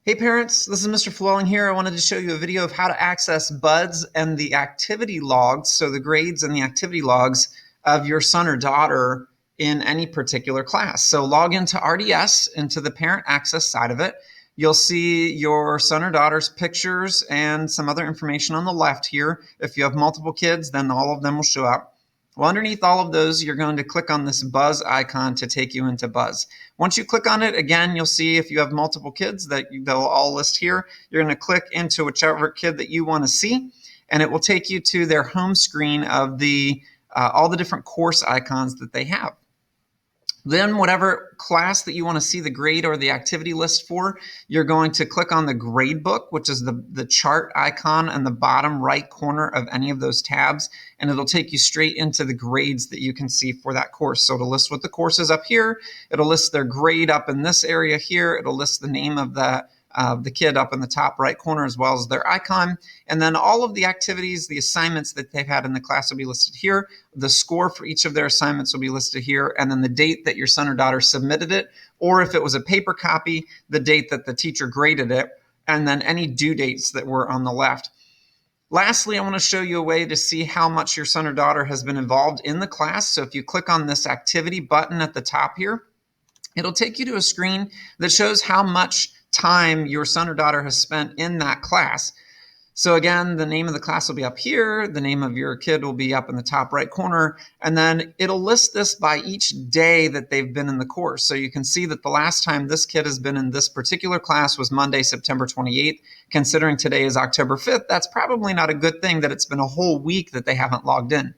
Hey parents, this is Mr. Flowing here. I wanted to show you a video of how to access BUDS and the activity logs, so the grades and the activity logs of your son or daughter in any particular class. So log into RDS, into the parent access side of it. You'll see your son or daughter's pictures and some other information on the left here. If you have multiple kids, then all of them will show up. Well, underneath all of those, you're going to click on this Buzz icon to take you into Buzz. Once you click on it, again, you'll see if you have multiple kids that they'll all list here. You're going to click into whichever kid that you want to see, and it will take you to their home screen of the all the different course icons that they have. Then whatever class that you want to see the grade or the activity list for, you're going to click on the grade book, which is the chart icon in the bottom right corner of any of those tabs, and it'll take you straight into the grades that you can see for that course. So it'll list what the course is up here, it'll list their grade up in this area here, it'll list the name of the kid up in the top right corner as well as their icon. And then all of the activities, the assignments that they've had in the class will be listed here. The score for each of their assignments will be listed here. And then the date that your son or daughter submitted it, or if it was a paper copy, the date that the teacher graded it, and then any due dates that were on the left. Lastly, I want to show you a way to see how much your son or daughter has been involved in the class. So if you click on this activity button at the top here, it'll take you to a screen that shows how much time your son or daughter has spent in that class. So again, the name of the class will be up here, the name of your kid will be up in the top right corner, and then it'll list this by each day that they've been in the course. So you can see that the last time this kid has been in this particular class was Monday, September 28th. Considering today is October 5th, that's probably not a good thing that it's been a whole week that they haven't logged in.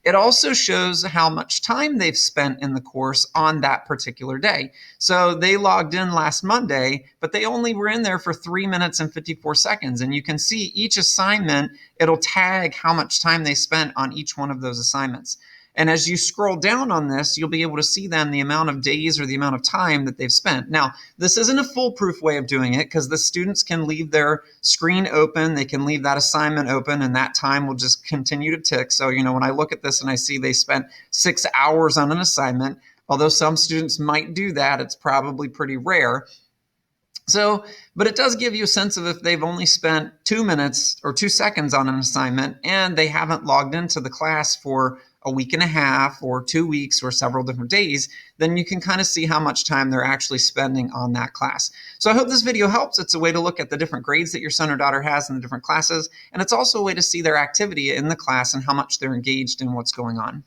It also shows how much time they've spent in the course on that particular day. So they logged in last Monday, but they only were in there for 3 minutes and 54 seconds. And you can see each assignment, it'll tag how much time they spent on each one of those assignments. And as you scroll down on this, you'll be able to see then the amount of days or the amount of time that they've spent. Now, this isn't a foolproof way of doing it because the students can leave their screen open, they can leave that assignment open, and that time will just continue to tick. So, when I look at this and I see they spent 6 hours on an assignment, although some students might do that, it's probably pretty rare. So, but it does give you a sense of if they've only spent 2 minutes or 2 seconds on an assignment and they haven't logged into the class for a week and a half or 2 weeks or several different days, then you can kind of see how much time they're actually spending on that class. So I hope this video helps. It's a way to look at the different grades that your son or daughter has in the different classes, and it's also a way to see their activity in the class and how much they're engaged in what's going on.